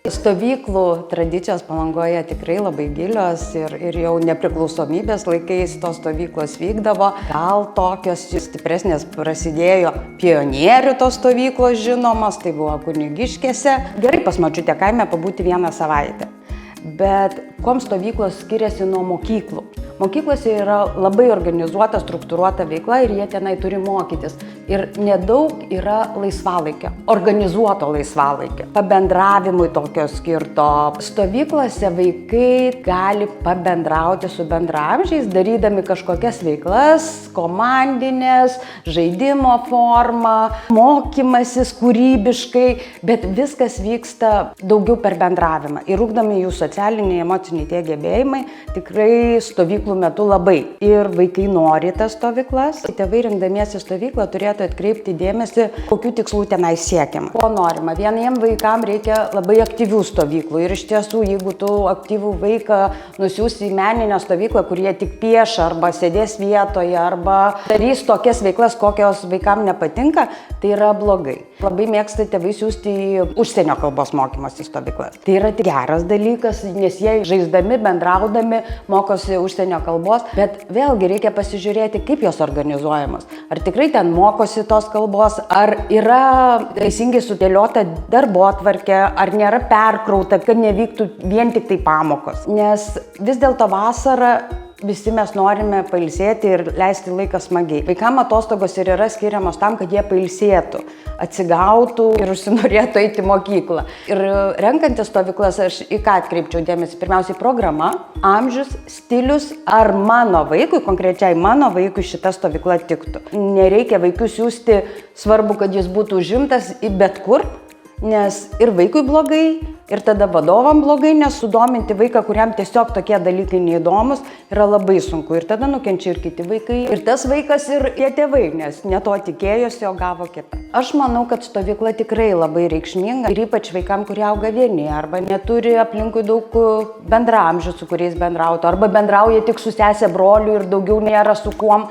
Stovyklų tradicijos Palangoje tikrai labai gilios ir jau nepriklausomybės laikais tos stovyklos vykdavo. Gal tokios stipresnės prasidėjo pionierių tos stovyklos žinomos, tai buvo Kunigiškėse. Gerai pas močiutę kaime pabūti vieną savaitę. Bet kuom stovyklos skiriasi nuo mokyklų? Mokyklose yra labai organizuota, struktūruota veikla ir jie tenai turi mokytis. Ir nedaug yra laisvalaikio, organizuoto laisvalaikio. Pabendravimui tokio skirto. Stovyklose vaikai gali pabendrauti su bendraamžiais, darydami kažkokias veiklas, komandinės, žaidimo formą, mokymasis kūrybiškai, bet viskas vyksta daugiau per bendravimą. Ir ugdomi jų socialiniai, emociniai tie gebėjimai tikrai stovyklų metu labai. Ir vaikai nori tas stovyklas. Tėvai rinkdamiesi stovyklą turėtų atkreipti dėmesį, kokių tikslų tenai siekiama. Ko norima? Vieniem vaikam reikia labai aktyvių stovyklų. Ir iš tiesų, jeigu tu aktyvų vaiką nusiųsi į meninę stovyklą, kur jie tik piešia arba sėdės vietoje, arba darys tokias veiklas, kokios vaikam nepatinka, tai yra blogai. Labai mėgsta tėvai siųsti į užsienio kalbos mokymosi stovyklas. Tai yra tik geras dalykas, nes jie žaisdami, bendraudami mokosi užsienio kalbos, bet vėlgi reikia pasižiūrėti, kaip jos organizuojamos. Ar tikrai ten mokosi tos kalbos, ar yra teisingai sudėliota darbotvarkė, ar nėra perkrauta, kad nevyktų vien tik tai pamokos. Nes vis dėlto vasarą visi mes norime pailsėti ir leisti laiką smagiai. Vaikam atostogos ir yra skiriamos tam, kad jie pailsėtų, atsigautų ir užsinorėtų eiti į mokyklą. Ir renkantis stovyklas aš į ką atkreipčiau dėmesį? Pirmiausiai programa, amžius, stilius, ar mano vaikui, konkrečiai mano vaikui šita stovykla tiktų. Nereikia vaikų siųsti, svarbu, kad jis būtų užimtas į bet kur, nes ir vaikui blogai, ir tada vadovam blogai, nes sudominti vaiką, kuriam tiesiog tokie dalykai neįdomus, yra labai sunku. Ir tada nukenčia ir kiti vaikai, ir tas vaikas, ir tie tėvai, nes ne to tikėjosi, o gavo kitą. Aš manau, kad stovykla tikrai labai reikšminga, ir ypač vaikam, kurie auga vieni, arba neturi aplinkui daug bendraamžių, su kuriais bendrautų, arba bendrauja tik su sesė, broliu ir daugiau nėra su kuom.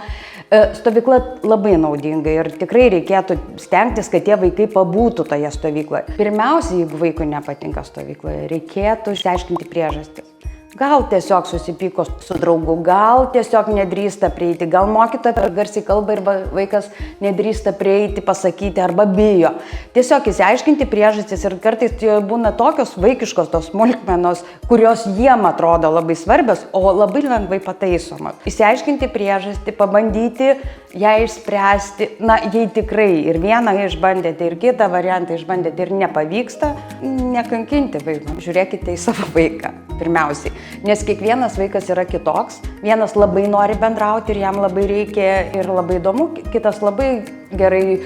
Stovykla labai naudinga ir tikrai reikėtų stengtis, kad tie vaikai pabūtų toje stovykloje. Pirmiausia, jeigu vaikui nepatinka stovykloje, reikėtų išsiaiškinti priežastis. Gal tiesiog susipyko su draugu, gal tiesiog nedrįsta prieiti, gal mokytoja per garsiai kalba ir vaikas nedrįsta prieiti, pasakyti arba bijo. Tiesiog išsiaiškinti priežastis ir kartais būna tokios vaikiškos tos smulkmenos, kurios jiem atrodo labai svarbios, o labai lengvai pataisomos. Išsiaiškinti priežastį, pabandyti ją išspręsti, jei tikrai ir vieną išbandėte, ir kitą variantą išbandėte ir nepavyksta, nekankinti vaiką. Žiūrėkite į savo vaiką pirmiausiai. Nes kiekvienas vaikas yra kitoks, vienas labai nori bendrauti ir jam labai reikia ir labai įdomu, kitas labai gerai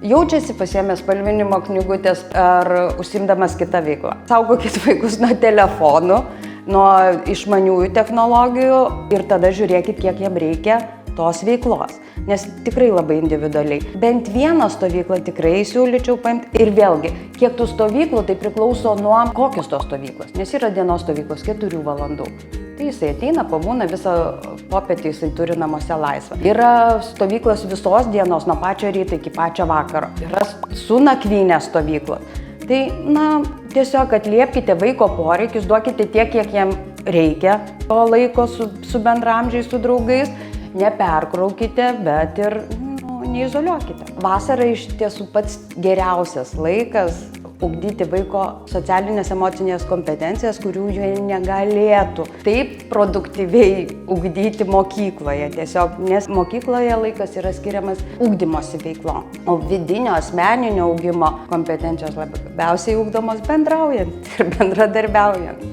jaučiasi pasiėmęs spalvinimo knygutės ar užsiimdamas kitą veiklą. Saugokit vaikus nuo telefonų, nuo išmaniųjų technologijų ir tada žiūrėkit, kiek jam reikia tos veiklos, nes tikrai labai individualiai. Bent vieną stovyklą tikrai siūlyčiau paimti. Ir vėlgi, kiek tų stovyklų, tai priklauso nuo kokios tos stovyklos, nes yra dienos stovyklos 4 valandų. Tai jisai ateina, pabūna visą popietį, jisai turi namuose laisvą. Yra stovyklos visos dienos, nuo pačio ryto iki pačio vakaro. Yra su nakvynė stovyklos. Tai, tiesiog atliepkite vaiko poreikius, duokite tiek, kiek jam reikia to laiko su bendraamžiais, su draugais. Neperkraukite, bet ir neizoliuokite. Vasara iš tiesų pats geriausias laikas ugdyti vaiko socialinės emocinės kompetencijas, kurių jie negalėtų taip produktyviai ugdyti mokykloje. Tiesiog, nes mokykloje laikas yra skiriamas ugdymosi veiklom. O vidinio, asmeninio ugdymo kompetencijos labiausiai ugdomos bendraujant ir bendradarbiaujant.